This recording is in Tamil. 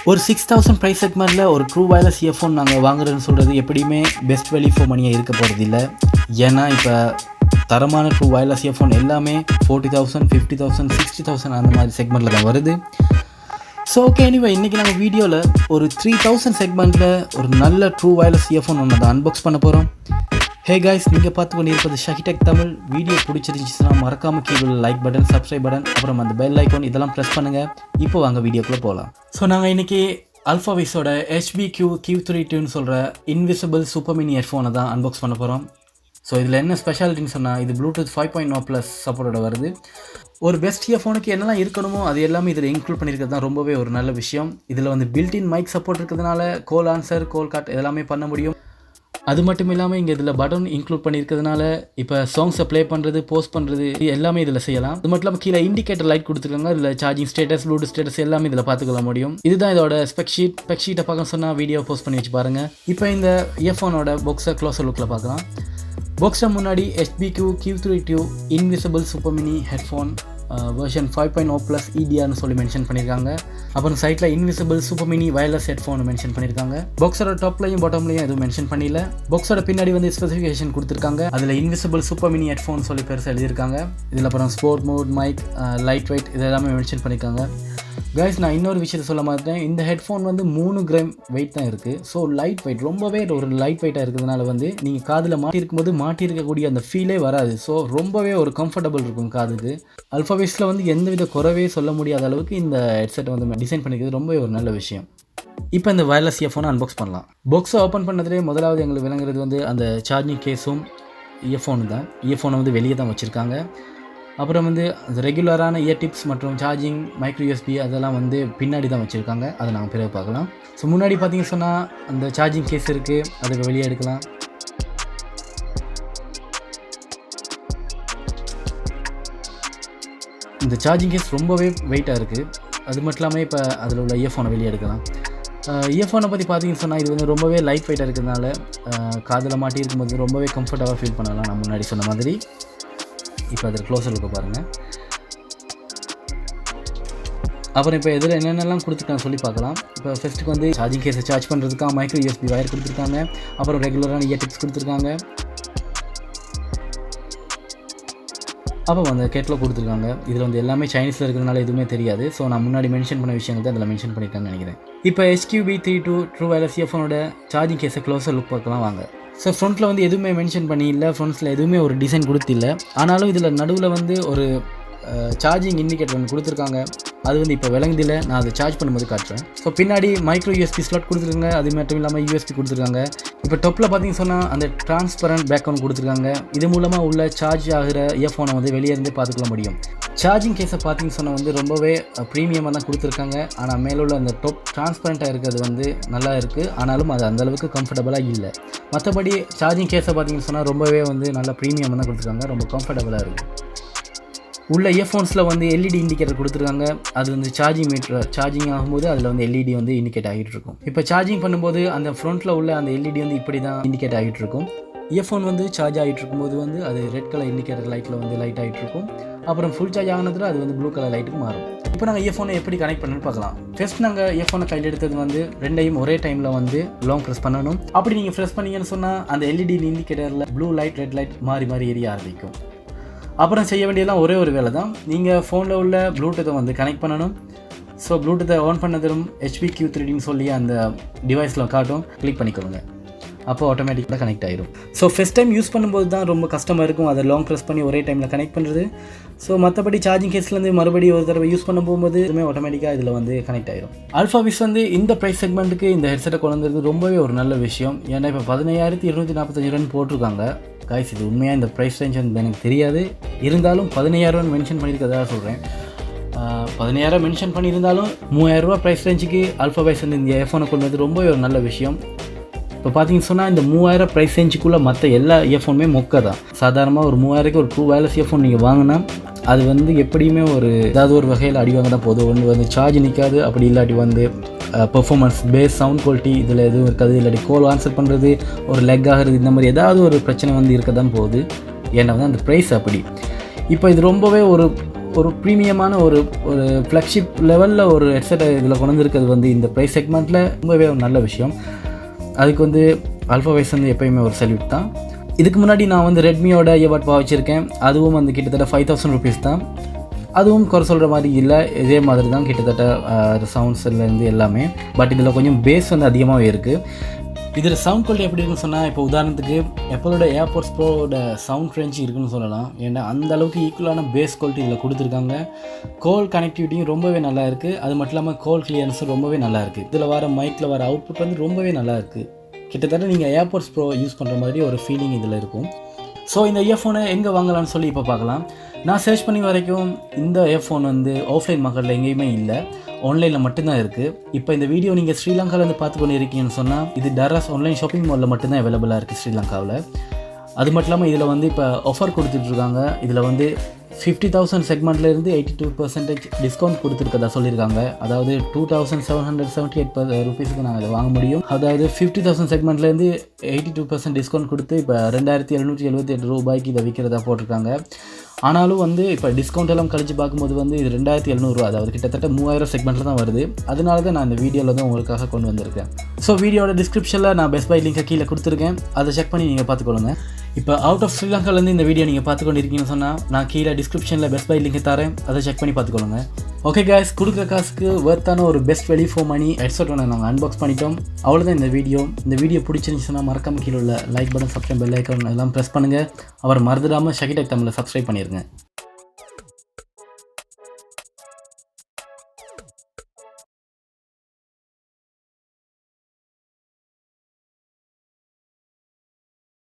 ஒரு 6000 ப்ரைஸ் செக்மெண்ட்டில் ஒரு ட்ரூ வயர்லெஸ் இயர்ஃபோன் நாங்கள் வாங்குறதுன்னு சொல்கிறது எப்படியுமே பெஸ்ட் வேல்யூ ஃபார் மணியாக இருக்க போகிறது இல்லை. ஏன்னா இப்போ தரமான ட்ரூ வயர்லெஸ் இயர்ஃபோன் எல்லாமே 40,000, 50,000, 60,000 அந்த மாதிரி செக்மெண்ட்டில் தான் வருது. ஸோ ஓகே, எனிவே இன்றைக்கி நாங்கள் வீடியோவில் ஒரு 3000 செக்மெண்ட்டில் ஒரு நல்ல ட்ரூ வயர்லெஸ் இயர்ஃபோன் ஒன்று தான் அன்பாக்ஸ் பண்ண போகிறோம். ஹே கைஸ், நீங்கள் பார்த்து கொண்டு இருப்பது ஷஹி டெக் தமிழ். வீடியோ பிடிச்சிருந்துச்சுன்னா மறக்காமல் கீழே லைக் பட்டன், சப்ஸ்கிரைப் பட்டன், அப்புறம் அந்த பெல் ஐக்கான் இதெல்லாம் ப்ரெஸ் பண்ணுங்கள். இப்போ வாங்க வீடியோக்குள்ளே போகலாம். ஸோ நாங்கள் இன்றைக்கி அல்ஃபாவைஸோட HQB-Q32 சொல்கிற இன்விசிபிள் சூப்பர் மினி ஹெட்ஃபோனை தான் அன்பாக்ஸ் பண்ண போகிறோம். ஸோ இதில் என்ன ஸ்பெஷாலிட்டின்னு சொன்னால், இது ப்ளூடூத் 5.0+ சப்போர்ட்டோட வருது. ஒரு பெஸ்ட் இயர்ஃபோனுக்கு என்னெல்லாம் இருக்கணுமோ அது எல்லாமே இதில் இன்க்ளூட் பண்ணியிருக்கிறது தான் ரொம்பவே ஒரு நல்ல விஷயம். இதில் வந்து பில்டின் மைக் சப்போர்ட் இருக்கிறதுனால கால் ஆன்சர், கால் காட் எல்லாமே பண்ண முடியும். அது மட்டும் இல்லாமல் இங்கே இதில் பட்டன் இன்க்ளூட் பண்ணியிருக்கிறதுனால இப்போ சாங்ஸை ப்ளே பண்ணுறது, போஸ்ட் பண்ணுறது எல்லாமே இதில் செய்யலாம். அது மட்டும் இல்லாமல் கீழே இண்டிகேட்டர் லைட் கொடுத்துருக்காங்க. இதில் சார்ஜிங் ஸ்டேட்டஸ், ப்ளூடூத் ஸ்டேட்டஸ் எல்லாமே இதில் பார்த்துக்கொள்ள முடியும். இதுதான் இதோட ஸ்பெக் ஷீட்டை பார்க்க சொன்னால் வீடியோ போஸ்ட் பண்ணி வச்சு பாருங்கள். இப்போ இந்த இயர்ஃபோனோட பாக்ஸை க்ளோஸர் லுக்கில் பார்க்கலாம். பாக்ஸை முன்னாடி HQB-Q32 invisible super mini headphone version 5.0+ EDRன்னு சொல்லி மென்ஷன் பண்ணியிருக்காங்க. அப்புறம் சைட்டில் invisible super mini wireless headphone mention பண்ணியிருக்காங்க. பாக்ஸோட டாப்லையும் பாட்டம்லையும் எதுவும் மென்ஷன் பண்ணல. பாக்ஸோட பின்னாடி வந்து ஸ்பெசிஃபிகேஷன் கொடுத்துருக்காங்க. அதில் இன்விசிபிள் சூப்பர் மினி ஹெட்ஃபோன் சொல்லி பெருசாக எழுதியிருக்காங்க. இதில் அப்புறம் sport mode, mic, light weight இது எல்லாமே மென்ஷன் பண்ணியிருக்காங்க. கைஸ், நான் இன்னொரு விஷயத்தை சொல்ல மாட்டேன். இந்த ஹெட்ஃபோன் வந்து 3 கிராம் வெயிட் தான் இருக்குது. ஸோ லைட் வெயிட், ரொம்பவே ஒரு லைட் வெயிட்டாக இருக்கிறதுனால வந்து நீங்கள் காதில் மாட்டியிருக்கும்போது மாட்டியிருக்கக்கூடிய அந்த ஃபீலே வராது. ஸோ ரொம்பவே ஒரு கம்ஃபர்டபுள் இருக்கும் காதுக்கு. அல்ஃபாவைஸில் வந்து எந்தவித குறவே சொல்ல முடியாத அளவுக்கு இந்த ஹெட்செட்டை வந்து டிசைன் பண்ணிக்கிறது ரொம்பவே ஒரு நல்ல விஷயம். இப்போ இந்த வயர்லெஸ் இயர்ஃபோனை அன்பாக்ஸ் பண்ணலாம். பாக்ஸை ஓப்பன் பண்ணதுலேயே முதலாவது எங்களுக்கு விளங்குறது வந்து அந்த சார்ஜிங் கேஸும் இயர்ஃபோனு தான். இயர்ஃபோனை வந்து வெளியே தான் வச்சுருக்காங்க. அப்புறம் வந்து அந்த ரெகுலரான இயர் டிப்ஸ் மற்றும் சார்ஜிங், மைக்ரோ USB அதெல்லாம் வந்து பின்னாடி தான் வச்சுருக்காங்க. அதை நாங்கள் பிறகு பார்க்கலாம். ஸோ முன்னாடி பார்த்தீங்கன்னு சொன்னால் அந்த சார்ஜிங் கேஸ் இருக்குது, அதுக்கு வெளியே எடுக்கலாம். இந்த சார்ஜிங் கேஸ் ரொம்பவே வெயிட்டாக இருக்குது. அது மட்டும் இல்லாமல் இப்போ அதில் உள்ள இயர்ஃபோனை வெளியே எடுக்கலாம். இயர்ஃபோனை பற்றி பார்த்தீங்கன்னு சொன்னால் இது வந்து ரொம்பவே லைட் வெயிட்டாக இருக்கிறதுனால காதில் மாட்டி இருக்கும்போது ரொம்பவே கம்ஃபர்டபுளாக ஃபீல் பண்ணலாம். நான் முன்னாடி சொன்ன மாதிரி. இப்போ அதில் க்ளோஸர் லுக்க பாருங்கள். அப்புறம் இப்போ இதில் என்னென்னலாம் கொடுத்துருக்காங்க சொல்லி பார்க்கலாம். இப்போ ஃபஸ்ட்டுக்கு வந்து சார்ஜிங் கேஸை சார்ஜ் பண்ணுறதுக்காக மைக்ரோ USB வயர் கொடுத்துருக்காங்க. அப்புறம் ரெகுலரான இயர் டிப்ஸ் கொடுத்துருக்காங்க. அப்புறம் அந்த கேட்டில் கொடுத்துருக்காங்க. இதில் வந்து எல்லாமே சைனீஸில் இருக்கிறதுனால எதுவுமே தெரியாது. ஸோ நான் முன்னாடி மென்ஷன் பண்ண விஷயங்கள் தான் இதில் மென்ஷன் பண்ணியிருக்காங்கன்னு நினைக்கிறேன். இப்போ HQB-32 ட்ரூ வயர்லெஸ் இயர்ஃபோனோட சார்ஜிங் கேஸை க்ளோஸர் லுக் பார்க்கலாம் வாங்க. ஸோ ஃப்ரண்ட்டில் வந்து எதுவுமே மென்ஷன் பண்ணி இல்லை, ஃப்ரண்ட்ஸில் எதுவுமே ஒரு டிசைன் கொடுத்தில்லை. ஆனாலும் இதில் நடுவில் வந்து ஒரு சார்ஜிங் இண்டிகேட்டர் ஒன்று கொடுத்துருக்காங்க. அது வந்து இப்போ விளங்குதில்லை, நான் அதை சார்ஜ் பண்ணும்போது காட்டுறேன். ஸோ பின்னாடி மைக்ரோ USB ஸ்லாட் கொடுத்துருக்காங்க. அது மட்டும் இல்லாமல் USB கொடுத்துருக்காங்க. இப்போ டொப்பில் பார்த்தீங்கன்னு சொன்னால் அந்த டிரான்ஸ்பரண்ட் பேக்ரவுண்ட் கொடுத்துருக்காங்க. இது மூலமாக உள்ள சார்ஜ் ஆகிற இயர்ஃபோனை வந்து வெளியே இருந்து பார்த்துக்கொள்ள முடியும். சார்ஜிங் கேஸை பார்த்தீங்கன்னு சொன்னால் வந்து ரொம்பவே ப்ரீமியமாக தான் கொடுத்துருக்காங்க. ஆனால் மேலே உள்ள அந்த டொப் டிரான்ஸ்பரண்ட்டாக இருக்கிறது வந்து நல்லா இருக்குது. ஆனாலும் அது அந்தளவுக்கு கம்ஃபர்டபுளாக இல்லை. மற்றபடி சார்ஜிங் கேஸை பார்த்தீங்கன்னு சொன்னால் ரொம்பவே வந்து நல்லா ப்ரீமியமாக தான் கொடுத்துருக்காங்க. ரொம்ப கம்ஃபர்டபுளாக இருக்குது. உள்ள இயர்ஃபோன்ஸில் வந்து LED இண்டிகேட்டர் கொடுத்துருக்காங்க. அது வந்து சார்ஜிங் ஆகும்போது அதில் வந்து LED வந்து இண்டிகேட் ஆகிட்டு இருக்கும். இப்போ சார்ஜிங் பண்ணும்போது அந்த ஃப்ரண்ட்டில் உள்ள அந்த LED வந்து இப்படி தான் இண்டிகேட் ஆகிட்டு இருக்கும். இயர்ஃபோன் வந்து சார்ஜ் ஆகிட்டு இருக்கும்போது வந்து அது ரெட் கலர் இண்டிகேட்டர் லைட்டில் வந்து லைட் ஆகிட்டு இருக்கும். அப்புறம் ஃபுல் சார்ஜ் ஆகினதில் அது வந்து ப்ளூ கலர் லைட்டுக்கு மாறும். இப்போ நாங்கள் இயர்ஃபோனை எப்படி கனெக்ட் பண்ணணும்னு பார்க்கலாம். ஃபர்ஸ்ட் நாங்கள் இயர்ஃபோனை கையில் எடுத்தது வந்து ரெண்டையும் ஒரே டைமில் வந்து லாங் ப்ரெஸ் பண்ணணும். அப்படி நீங்கள் ப்ரெஸ் பண்ணீங்கன்னு சொன்னால் அந்த LED இண்டிகேட்டரில் ப்ளூ லைட், ரெட் லைட் மாறி எரிய ஆரம்பிக்கும். அப்புறம் செய்ய வேண்டியதெல்லாம் ஒரே ஒரு வேலை தான். நீங்கள் ஃபோனில் உள்ள ப்ளூடூத்தை வந்து கனெக்ட் பண்ணணும். ஸோ ப்ளூடூத்தை ஆன் பண்ணதும் HQB-Q32 சொல்லி அந்த டிவைஸில் காட்டும், கிளிக் பண்ணிக்கோங்க. அப்போ ஆட்டோமேட்டிக்காக கனெக்ட் ஆகிடும். ஸோ ஃபஸ்ட் டைம் யூஸ் பண்ணும்போது தான் ரொம்ப கஷ்டமாக இருக்கும் அதை லாங் ப்ரெஸ் பண்ணி ஒரே டைமில் கனெக்ட் பண்ணுறது. ஸோ மற்றபடி சார்ஜிங் கேஸ்லேருந்து மறுபடியும் ஒரு தடவை யூஸ் பண்ண போகும்போது இதுவுமே ஆட்டோமேட்டிக்காக இதில் வந்து கனெக்ட் ஆகிடும். அல்ஃபாவைஸ் வந்து இந்த ப்ரைஸ் செக்மெண்ட்டுக்கு இந்த ஹெட்செட்டை கொண்டு வந்தது ரொம்பவே ஒரு நல்ல விஷயம். ஏன்னா இப்போ 15,245 போட்டிருக்காங்க. கைஸ், இது உண்மையாக இந்த ப்ரைஸ் ரேஞ்ச் வந்து எனக்கு தெரியாது. இருந்தாலும் 15,000 மென்ஷன் பண்ணியிருக்கதாக சொல்கிறேன். 15,000 மென்ஷன் பண்ணியிருந்தாலும் 3,000 ப்ரைஸ் ரேஞ்சுக்கு அல்ஃபாவைஸ் வந்து இந்த இயர்ஃபோனை கொண்டு வந்து ரொம்பவே ஒரு நல்ல விஷயம். இப்போ பார்த்தீங்கன்னு சொன்னால் இந்த 3,000 ப்ரைஸ் ரேஞ்சுக்குள்ளே மற்ற எல்லா இயர்ஃபோனுமே மொக்க தான். சாதாரணமாக ஒரு 3,000க்கு ஒரு ட்ரூ வயர்லெஸ் இயர்ஃபோன் நீங்கள் வாங்கினா அது வந்து எப்படியுமே ஒரு ஏதாவது ஒரு வகையில் அடி வாங்க தான் போதும். ஒன்று வந்து சார்ஜ் நிற்காது, அப்படி இல்லாட்டி வந்து பெர்ஃபார்மன்ஸ், பேஸ், சவுண்ட் குவாலிட்டி இதில் எதுவும் இருக்காது. இல்லாட்டி கால் ஆன்சர் பண்ணுறது, ஒரு லெக் ஆகிறது, இந்த மாதிரி ஏதாவது ஒரு பிரச்சனை வந்து இருக்க தான் போகுது. ஏன்னா வந்து அந்த ப்ரைஸ் அப்படி. இப்போ இது ரொம்பவே ஒரு ப்ரீமியமான ஒரு ஃப்ளாக்ஷிப் லெவலில் ஒரு ஹெட்செட்டை இதில் கொண்டு வந்திருக்கிறது வந்து இந்த ப்ரைஸ் செக்மெண்ட்டில் ரொம்பவே ஒரு நல்ல விஷயம். அதுக்கு வந்து Alfawise வந்து எப்போயுமே ஒரு சல்யூட் தான். இதுக்கு முன்னாடி நான் வந்து ரெட்மியோட இயர்பட் வச்சுருக்கேன். அதுவும் வந்து கிட்டத்தட்ட 5000 rupees தான். அதுவும் குறை சொல்கிற மாதிரி இல்லை, இதே மாதிரி தான் கிட்டத்தட்ட சவுண்ட்ஸ்லேருந்து எல்லாமே. பட் இதில் கொஞ்சம் பேஸ் வந்து அதிகமாகவே இருக்குது. இதில் சவுண்ட் குவாலிட்டி எப்படி இருக்குன்னு சொன்னால், இப்போ உதாரணத்துக்கு எப்போதோட ஏர்பாட்ஸ் ப்ரோட சவுண்ட் ரேஞ்ச் இருக்குன்னு சொல்லலாம். ஏன்னா அந்த அளவுக்கு ஈக்குவலான பேஸ் குவாலிட்டி இதில் கொடுத்துருக்காங்க. கால் கனெக்டிவிட்டியும் ரொம்பவே நல்லா இருக்குது. அது மட்டும் இல்லாமல் கால் கிளியரன்ஸும் ரொம்பவே நல்லா இருக்குது. இதில் வர மைக்கில் வர அவுட்புட் வந்து ரொம்பவே நல்லா இருக்குது. கிட்டத்தட்ட நீங்கள் ஏர்பாட்ஸ் ப்ரோ யூஸ் பண்ணுற மாதிரி ஒரு ஃபீலிங் இதில் இருக்கும். ஸோ இந்த இயர்ஃபோனை எங்கே வாங்கலாம்னு சொல்லி இப்போ பார்க்கலாம். நான் சர்ச் பண்ணி வரைக்கும் இந்த இயர்ஃபோன் வந்து ஆஃப்லைன் மார்க்கெட்டில் எங்கேயுமே இல்லை, ஆன்லைனில் மட்டும்தான் இருக்குது. இப்போ இந்த வீடியோ நீங்கள் ஸ்ரீலங்காவிலேருந்து பார்த்து கொண்டு இருக்கீங்கன்னு சொன்னால், இது டராஸ் ஆன்லைன் ஷாப்பிங் மாலில் மட்டும்தான் அவைலபிளாக இருக்குது ஸ்ரீலங்காவில். அது மட்டும் இல்லாமல் இதில் வந்து இப்போ ஆஃபர் கொடுத்துட்ருக்காங்க. இதில் வந்து 50,000 செக்மெண்ட்லேருந்து 82% டிஸ்கவுண்ட் கொடுத்துருக்கதா சொல்லியிருக்காங்க. அதாவது 2778 ரூபீஸுக்கு நாங்கள் இதை வாங்க முடியும். அதாவது 50,000 செக்மெண்ட்லேருந்து 82% டிஸ்கவுண்ட் கொடுத்து இப்போ 2778 ரூபாய்க்கு இதை விற்கிறதா போட்டிருக்காங்க. ஆனாலும் வந்து இப்போ டிஸ்கவுண்ட் எல்லாம் கழிச்சு பார்க்கும்போது வந்து இது 2700 ரூபா, அதாவது கிட்டத்தட்ட 3000 செக்மெண்ட்டில் தான் வருது. அதனால தான் நான் இந்த வீடியோவில் வந்து உங்களுக்காக கொண்டு வந்திருக்கேன். ஸோ வீடியோட டிஸ்கிரிப்ஷனில் நான் பெஸ்ட் பை லிங்கை கீழே கொடுத்துருக்கேன், அதை செக் பண்ணி நீங்கள் பார்த்துக்கொள்ளுங்க. இப்போ அவுட் ஆஃப் ஸ்ரீலங்காலேருந்து இந்த வீடியோ நீங்கள் பார்த்துக்கொண்டு இருக்கீங்கன்னு சொன்னால், நான் கீழே டிஸ்கிரிப்ஷனில் பெஸ்ட் பை லிங்கை தரேன், அதை செக் பண்ணி பார்த்துக்கொள்ளுங்க. ஓகே guys, கொடுக்குற காசுக்கு ஒர்த்தான ஒரு best value for money headset ஒன்று நாங்கள் அன்பாக்ஸ் பண்ணிட்டோம். அவ்வளோதான் இந்த வீடியோ பிடிச்சிருந்துச்சுன்னா மறக்காம கீழே உள்ள like button, subscribe bell icon எல்லாம் ப்ரெஸ் பண்ணுங்கள். அவர் மறந்துடாமல் ஷஹி டெக் தமிழை சப்ஸ்கிரைப் பண்ணிடுங்க.